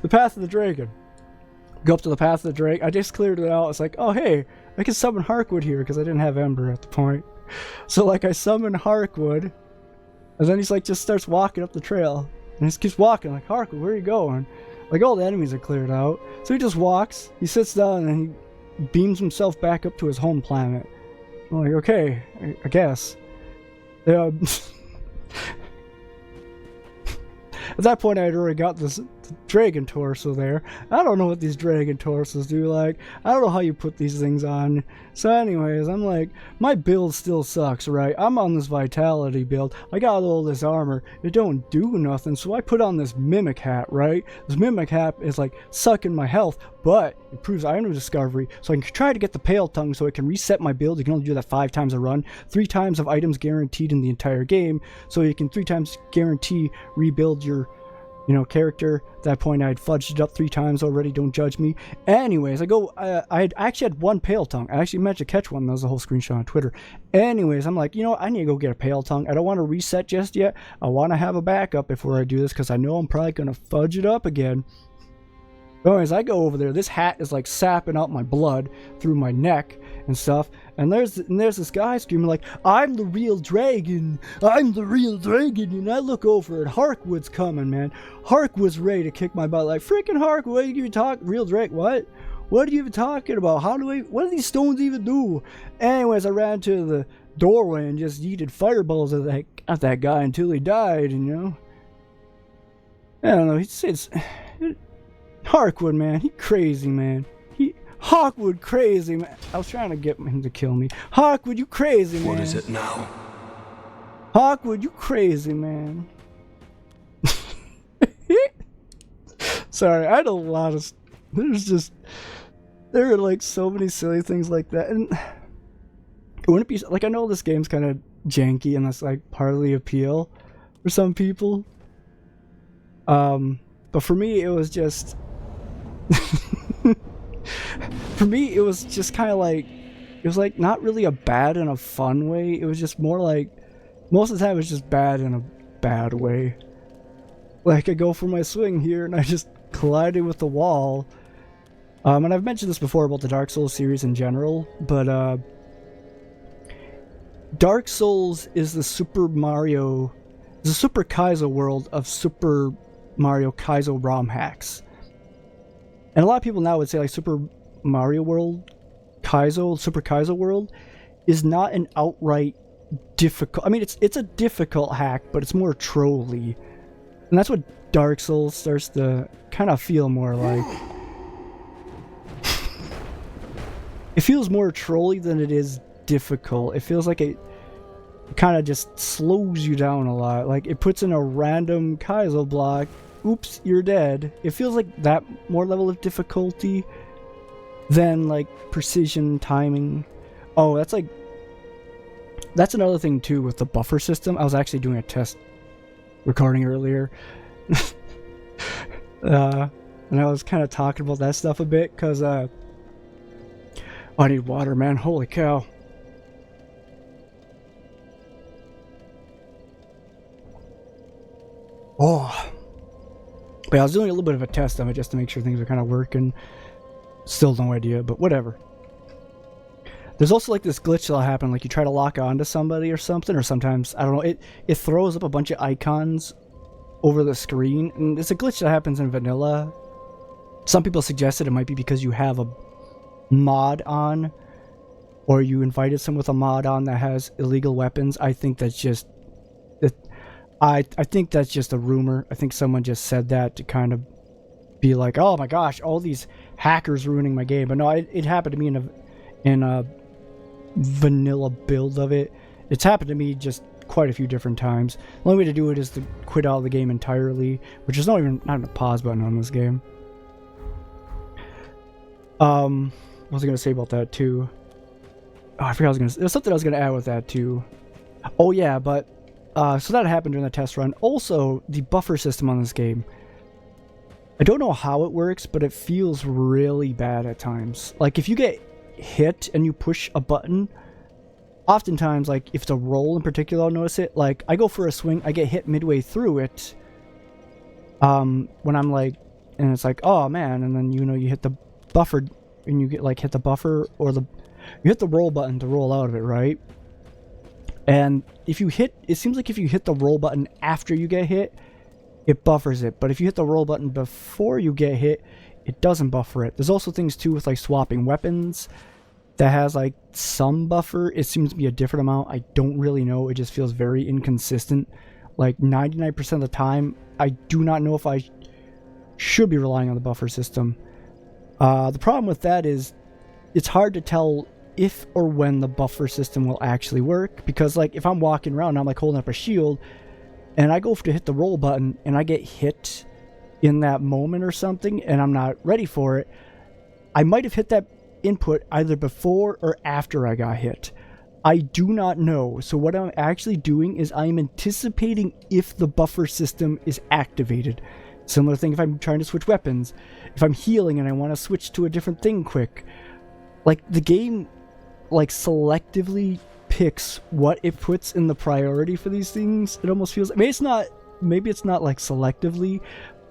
the path of the dragon. Go up to the path of the dragon. I just cleared it out. It's like, oh hey, I can summon Harkwood here because I didn't have Ember at the point. So like I summon Harkwood, and then he's like just starts walking up the trail, and he just keeps walking. Like, Harkwood, where are you going? Like, all the enemies are cleared out, so he just walks. He sits down and he beams himself back up to his home planet. I'm like, okay, I guess. At that point, I had already got this dragon torso there. I don't know what these dragon torsos do. Like, I don't know how you put these things on. So anyways, I'm like, my build still sucks, right? I'm on this vitality build. I got all this armor. It don't do nothing. So I put on this mimic hat, right? This mimic hat is like sucking my health, but it proves item discovery. So I can try to get the pale tongue so I can reset my build. You can only do that 5 times a run. 3 times of items guaranteed in the entire game. So you can 3 times guarantee rebuild your character. At that point, I had fudged it up 3 times already. Don't judge me. Anyways, I actually had 1 pale tongue. I actually managed to catch one. That was a whole screenshot on Twitter. Anyways, I'm like, I need to go get a pale tongue. I don't want to reset just yet. I want to have a backup before I do this because I know I'm probably going to fudge it up again. Anyways, I go over there. This hat is like sapping out my blood through my neck and stuff. And there's this guy screaming like, I'm the real dragon. I'm the real dragon. And I look over and Harkwood's coming, man. Harkwood's ready to kick my butt. Like, freaking Harkwood, what are you even talking? Real dragon? What? What are you even talking about? What do these stones even do? Anyways, I ran to the doorway and just yeeted fireballs at that guy until he died, I don't know. It's Harkwood, man, he crazy, man. Harkwood crazy, man. I was trying to get him to kill me. Harkwood, you crazy, man. What is it now? Harkwood, you crazy, man. Sorry, I had a lot of... There are like so many silly things like that. And it wouldn't be... Like, I know this game's kind of janky and that's like part of the appeal for some people. But for me, it was just... For me, it was just kind of like, it was like not really a bad in a fun way. It was just more like, most of the time it was just bad in a bad way. Like, I go for my swing here and I just collided with the wall. And I've mentioned this before about the Dark Souls series in general, but Dark Souls is the Super Kaizo world of Super Mario Kaizo ROM hacks. And a lot of people now would say like Super Mario World, Super Kaizo World is not an outright difficult... I mean, it's a difficult hack, but it's more trolly. And that's what Dark Souls starts to kind of feel more like. It feels more trolly than it is difficult. It feels like it kind of just slows you down a lot. Like, it puts in a random Kaizo block. Oops, you're dead. It feels like that more level of difficulty than like precision timing. Oh, that's another thing too with the buffer system. I was actually doing a test recording earlier. And I was kind of talking about that stuff a bit because I need water, man. Holy cow. Oh. But I was doing a little bit of a test of it just to make sure things are kind of working. Still no idea, but whatever. There's also like this glitch that'll happen, like you try to lock onto somebody or something, or sometimes, I don't know, it throws up a bunch of icons over the screen, and it's a glitch that happens in vanilla. Some people suggested it might be because you have a mod on, or you invited someone with a mod on that has illegal weapons. I think that's just... I think that's just a rumor. I think someone just said that to kind of be like, oh my gosh, all these hackers ruining my game. But no, it happened to me in a vanilla build of it. It's happened to me just quite a few different times. The only way to do it is to quit out of the game entirely, which is not even a pause button on this game. What was I gonna say about that too? Oh, I forgot there's something I was gonna add with that too. Oh yeah, but so that happened during the test run. Also, the buffer system on this game. I don't know how it works, but it feels really bad at times. Like if you get hit and you push a button, oftentimes, like if it's a roll in particular, I'll notice it. Like I go for a swing, I get hit midway through it. When I'm like, and it's like, oh man, and then you hit the buffer, and you get like hit the buffer or you hit the roll button to roll out of it, right? And it seems like if you hit the roll button after you get hit, it buffers it. But if you hit the roll button before you get hit, it doesn't buffer it. There's also things too with like swapping weapons that has like some buffer. It seems to be a different amount. I don't really know. It just feels very inconsistent. Like 99% of the time, I do not know if I should be relying on the buffer system. The problem with that is it's hard to tell if or when the buffer system will actually work, because like if I'm walking around and I'm like holding up a shield and I go to hit the roll button and I get hit in that moment or something and I'm not ready for it, I might have hit that input either before or after I got hit. I do not know. So what I'm actually doing is I'm anticipating if the buffer system is activated. Similar thing if I'm trying to switch weapons. If I'm healing and I want to switch to a different thing quick. Like the game like selectively picks what it puts in the priority for these things. It almost feels, maybe it's not like selectively,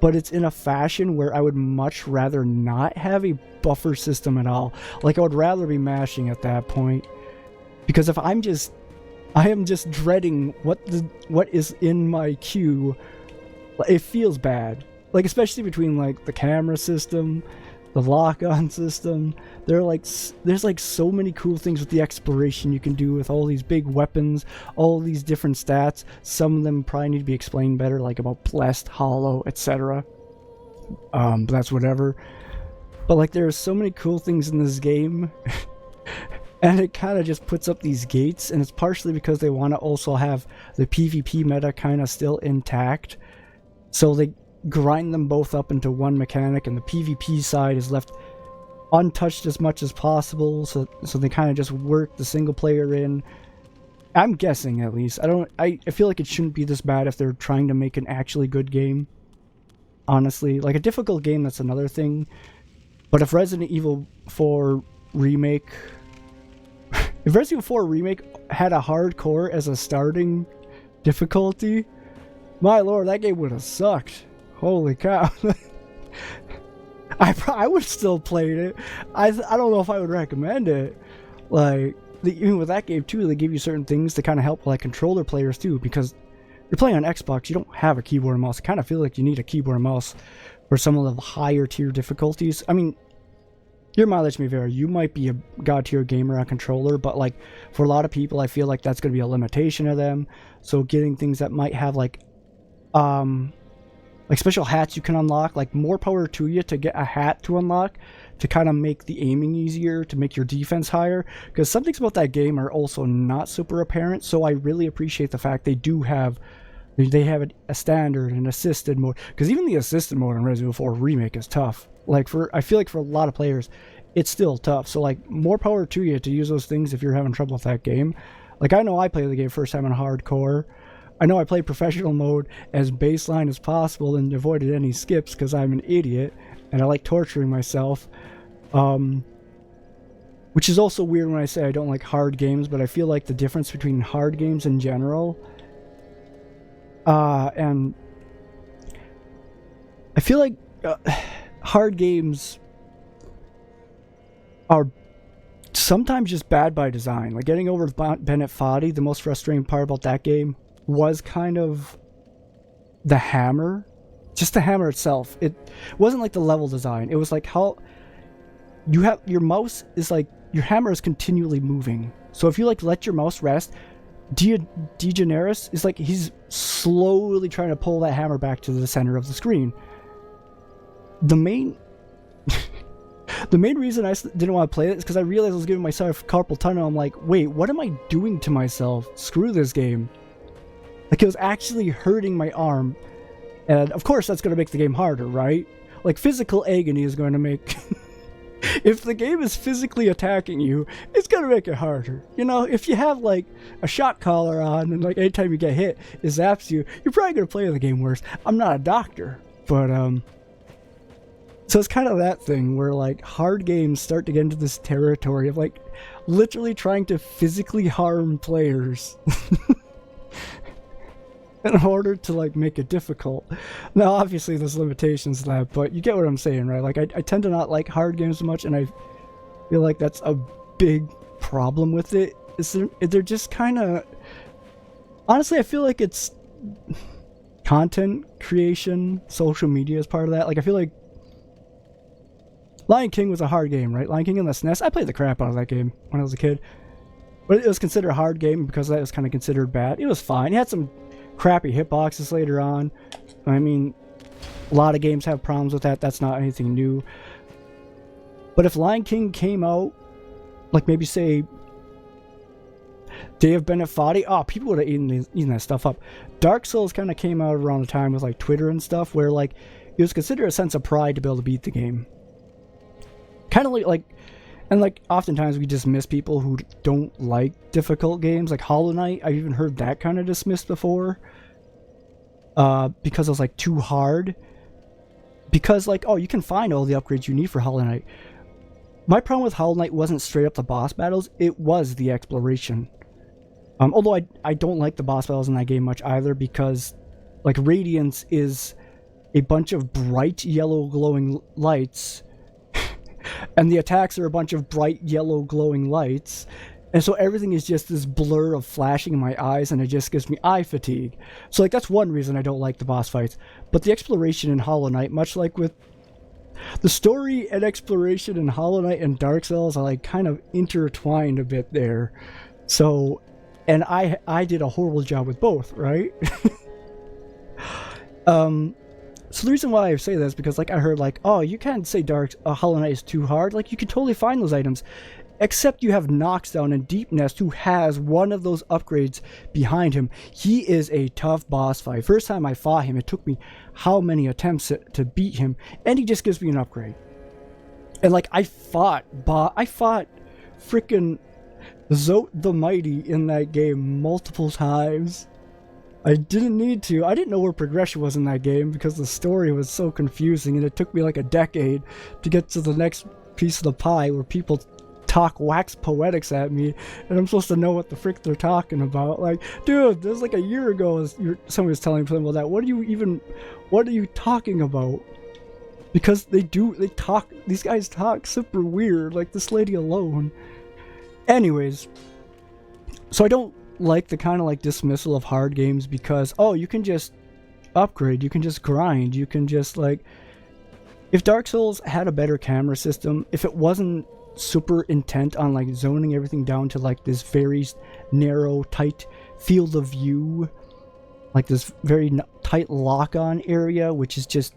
but it's in a fashion where I would much rather not have a buffer system at all. Like I would rather be mashing at that point, because if I am just dreading what is in my queue, it feels bad. Like especially between like the camera system, the lock-on system, there's like so many cool things with the exploration you can do with all these big weapons, all these different stats. Some of them probably need to be explained better, like about blessed, hollow, etc. But that's whatever. But like there are so many cool things in this game, and it kind of just puts up these gates, and it's partially because they want to also have the PvP meta kind of still intact, so they grind them both up into one mechanic, and the PvP side is left untouched as much as possible, so they kind of just work the single player in. I'm guessing, at least. I feel like it shouldn't be this bad if they're trying to make an actually good game. Honestly, like a difficult game, that's another thing. But if Resident Evil 4 Remake if Resident Evil 4 Remake had a hardcore as a starting difficulty, my lord, that game would have sucked. Holy cow. I would still play it. I don't know if I would recommend it. Like, even with that game too, they give you certain things to kind of help like controller players too, because you're playing on Xbox, you don't have a keyboard and mouse. I kind of feel like you need a keyboard and mouse for some of the higher tier difficulties. I mean, your mileage may vary. You might be a god tier gamer on controller, but like for a lot of people, I feel like that's going to be a limitation of them. So getting things that might have like special hats you can unlock, like more power to you to get a hat to unlock to kind of make the aiming easier, to make your defense higher, because some things about that game are also not super apparent. So I really appreciate the fact they have a standard and assisted mode, because even the assisted mode in Resident Evil 4 Remake is tough. Like I feel like for a lot of players it's still tough. So like more power to you to use those things if you're having trouble with that game. Like I know I played the game first time on hardcore. I know I played professional mode as baseline as possible and avoided any skips because I'm an idiot and I like torturing myself. Which is also weird when I say I don't like hard games, but I feel like the difference between hard games in general and I feel like hard games are sometimes just bad by design. Like getting over Bennett Foddy, the most frustrating part about that game was kind of the hammer. Just the hammer itself. It wasn't like the level design. It was like how you have your mouse is like your hammer is continually moving. So if you like let your mouse rest, DeGeneres is like he's slowly trying to pull that hammer back to the center of the screen. The main the main reason I didn't want to play it is because I realized I was giving myself carpal tunnel. I'm like, wait, what am I doing to myself? Screw this game. Like, it was actually hurting my arm. And of course that's going to make the game harder, right? Like, physical agony is going to make... If the game is physically attacking you, it's going to make it harder. You know, if you have, like, a shot collar on and, like, anytime you get hit, it zaps you, you're probably going to play the game worse. I'm not a doctor, but, so it's kind of that thing where, like, hard games start to get into this territory of, like, literally trying to physically harm players in order to, like, make it difficult. Now, obviously, there's limitations to that, but you get what I'm saying, right? Like, I tend to not like hard games much, and I feel like that's a big problem with it. They're just kind of... Honestly, I feel like it's content creation, social media is part of that. Like, I feel like Lion King was a hard game, right? Lion King and the SNES. I played the crap out of that game when I was a kid. But it was considered a hard game because that was kind of considered bad. It was fine. It had some crappy hitboxes later on. I mean, a lot of games have problems with that. That's not anything new. But if Lion King came out, like maybe say Day of Bennett Foddy, oh, people would have eaten that stuff up. Dark Souls kind of came out around the time with like Twitter and stuff, where like it was considered a sense of pride to be able to beat the game. Kind of like, and like oftentimes we dismiss people who don't like difficult games, like Hollow Knight. I've even heard that kind of dismissed before, because it was like too hard. Because like, oh, you can find all the upgrades you need for Hollow Knight. My problem with Hollow Knight wasn't straight up the boss battles; it was the exploration. Although I don't like the boss battles in that game much either, because like Radiance is a bunch of bright yellow glowing lights. And the attacks are a bunch of bright yellow glowing lights. And so everything is just this blur of flashing in my eyes, and it just gives me eye fatigue. So like that's one reason I don't like the boss fights. But the exploration in Hollow Knight, much like with the story and exploration in Hollow Knight and Dark Souls, are like kind of intertwined a bit there. So, and I did a horrible job with both, right? So the reason why I say this is because, like, I heard, like, oh, you can't say Hollow Knight is too hard. Like, you can totally find those items. Except you have Knockdown and Deep Nest, who has one of those upgrades behind him. He is a tough boss fight. First time I fought him, it took me how many attempts to beat him, and he just gives me an upgrade. And, like, I fought freaking Zote the Mighty in that game multiple times. I didn't need to. I didn't know where progression was in that game because the story was so confusing, and it took me like a decade to get to the next piece of the pie where people talk wax poetics at me, and I'm supposed to know what the frick they're talking about. Like, dude, this was like a year ago. Somebody was telling me something about that. What are you talking about? Because these guys talk super weird, like this lady alone. Anyways, so I don't like the kind of like dismissal of hard games because, oh, you can just upgrade, you can just grind, you can just like... If Dark Souls had a better camera system, if it wasn't super intent on like zoning everything down to like this very narrow, tight field of view, like this very tight lock-on area, which is just...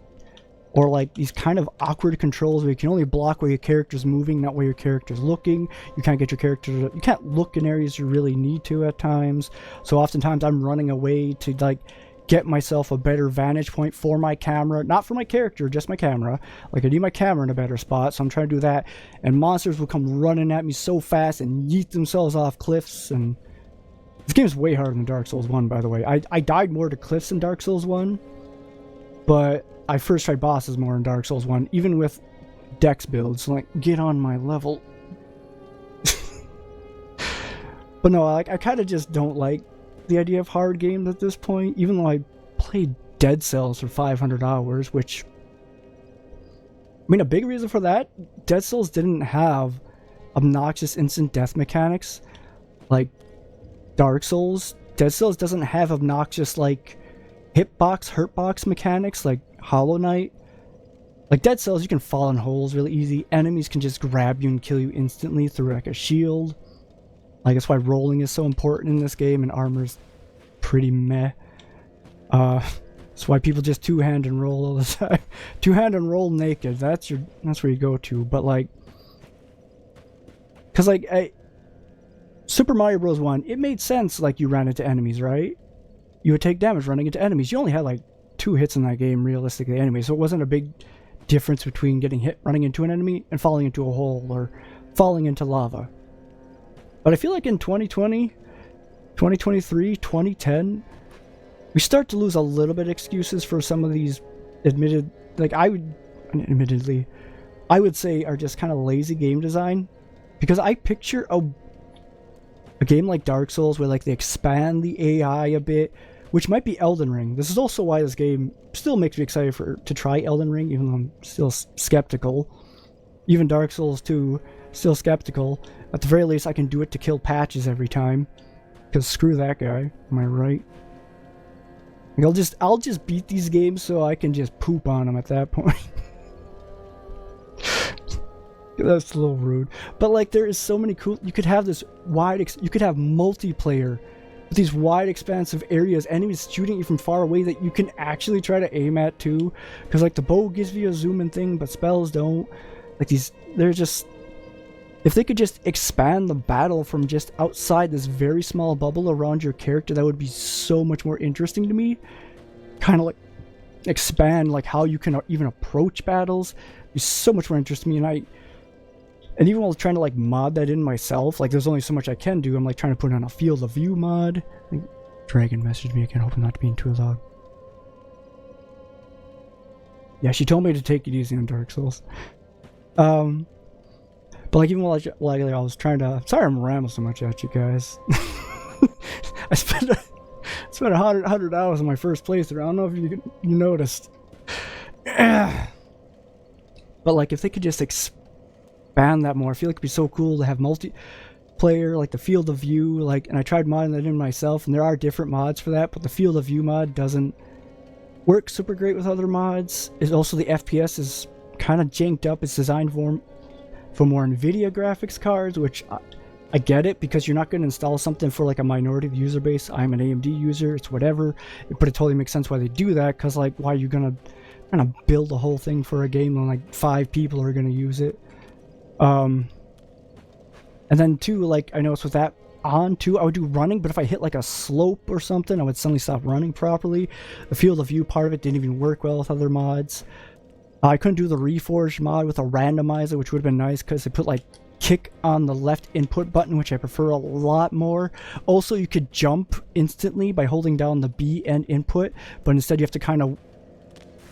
Or like these kind of awkward controls where you can only block where your character's moving, not where your character's looking. You can't get your character you can't look in areas you really need to at times. So oftentimes I'm running away to like get myself a better vantage point for my camera. Not for my character, just my camera. Like I need my camera in a better spot, so I'm trying to do that. And monsters will come running at me so fast and yeet themselves off cliffs. And this game is way harder than Dark Souls 1, by the way. I died more to cliffs in Dark Souls 1. But I first tried bosses more in Dark Souls 1, even with dex builds, like, get on my level. But no, I kind of just don't like the idea of hard games at this point, even though I played Dead Cells for 500 hours, which... I mean, a big reason for that, Dead Cells didn't have obnoxious instant death mechanics like Dark Souls. Dead Cells doesn't have obnoxious, like, hurtbox mechanics like Hollow Knight. Like Dead Cells, you can fall in holes really easy. Enemies can just grab you and kill you instantly through like a shield. Like, that's why rolling is so important in this game, and armor's pretty meh. That's why people just two-hand and roll all the time. Two-hand and roll naked. That's where you go to. But like, cause like Super Mario Bros. 1, it made sense. Like, you ran into enemies, right? You would take damage running into enemies. You only had like 2 hits in that game, realistically, anyway. So it wasn't a big difference between getting hit running into an enemy and falling into a hole or falling into lava. But I feel like in 2020, 2023, 2010, we start to lose a little bit of excuses for some of these admittedly, I would say are just kind of lazy game design. Because I picture a game like Dark Souls where like they expand the AI a bit, which might be Elden Ring. This is also why this game still makes me excited to try Elden Ring, even though I'm still skeptical. Even Dark Souls 2, still skeptical. At the very least, I can do it to kill patches every time. Because screw that guy, am I right? Like, I'll just beat these games so I can just poop on them at that point. That's a little rude. But like, there is so many cool... You could have this you could have multiplayer with these wide expansive areas, enemies shooting you from far away that you can actually try to aim at too. Because like, the bow gives you a zoom in thing, but spells don't. Like, they're just... If they could just expand the battle from just outside this very small bubble around your character, that would be so much more interesting to me. Kind of like expand like how you can even approach battles. It'd be so much more interesting to me. And even while trying to like mod that in myself, like there's only so much I can do. I'm like trying to put on a field of view mod. Like, Dragon messaged me again, hoping not to be too loud. Yeah, she told me to take it easy on Dark Souls. But like, even while I was trying to... Sorry I'm rambling so much at you guys. I spent $100 on my first playthrough. I don't know if you noticed. But like, if they could just expand that more, I feel like it'd be so cool to have multiplayer, like the field of view. Like, and I tried modding that in myself, and there are different mods for that, but the field of view mod doesn't work super great with other mods. It's also, the FPS is kind of janked up. It's designed for more NVIDIA graphics cards, which I get it, because you're not going to install something for like a minority of the user base. I'm an AMD user, it's whatever, but it totally makes sense why they do that, because like, why are you going to kind of build a whole thing for a game when like 5 people are going to use it? And then too, like, I noticed with that on too, I would do running, but if I hit like a slope or something, I would suddenly stop running properly. The field of view part of it didn't even work well with other mods. I couldn't do the Reforged mod with a randomizer, which would have been nice because they put like kick on the left input button, which I prefer a lot more. Also, you could jump instantly by holding down the B and input, but instead you have to kind of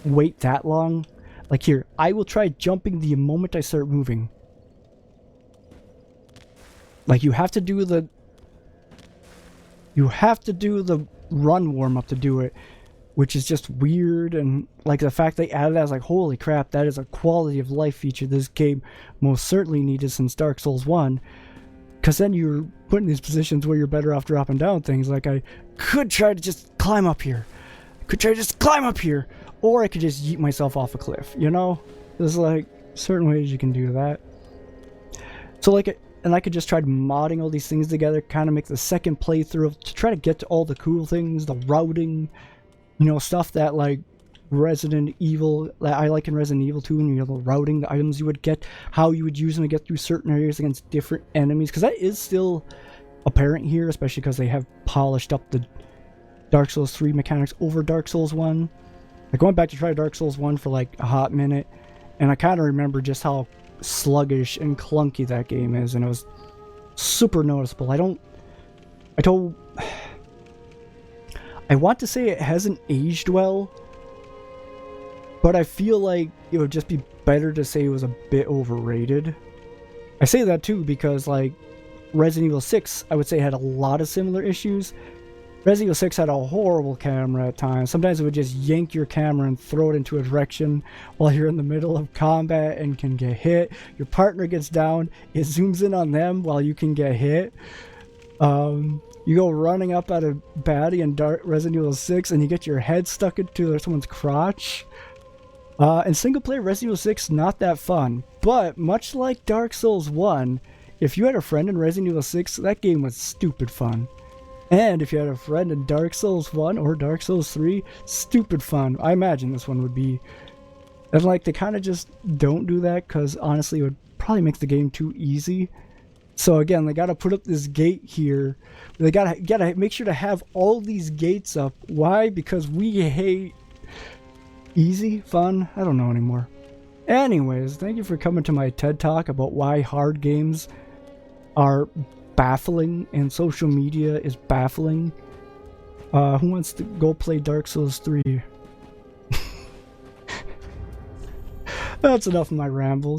wait that long. Like here, I will try jumping the moment I start moving. Like, you have to do the run warm up to do it, which is just weird. And like, the fact they added that, I was like, holy crap, that is a quality of life feature this game most certainly needed since Dark Souls 1. Because then you're put in these positions where you're better off dropping down things. Like, I could try to just climb up here. Or I could just yeet myself off a cliff, you know? There's like certain ways you can do that. So like, and I could just try modding all these things together, kind of make the second playthrough to try to get to all the cool things, the routing, you know, stuff that like Resident Evil, that I like in Resident Evil 2, and you know, the routing, the items you would get, how you would use them to get through certain areas against different enemies, because that is still apparent here, especially because they have polished up the Dark Souls 3 mechanics over Dark Souls 1. Like, going back to try Dark Souls 1 for like a hot minute, and I kind of remember just how sluggish and clunky that game is, and it was super noticeable. I want to say it hasn't aged well, but I feel like it would just be better to say it was a bit overrated. I say that too because like Resident Evil 6, I would say, had a lot of similar issues. Resident Evil 6 had a horrible camera at times. Sometimes it would just yank your camera and throw it into a direction while you're in the middle of combat and can get hit. Your partner gets down, it zooms in on them while you can get hit. You go running up at a baddie in Resident Evil 6 and you get your head stuck into someone's crotch. And single player Resident Evil 6, not that fun. But much like Dark Souls 1, if you had a friend in Resident Evil 6, that game was stupid fun. And if you had a friend in Dark Souls 1 or Dark Souls 3, stupid fun. I imagine this one would be. And like, they kind of just don't do that because honestly it would probably make the game too easy. So again, they gotta put up this gate here. They gotta make sure to have all these gates up. Why? Because we hate easy fun. I don't know anymore. Anyways, thank you for coming to my TED Talk about why hard games are baffling and social media is baffling. Who wants to go play Dark Souls 3? That's enough of my rambles.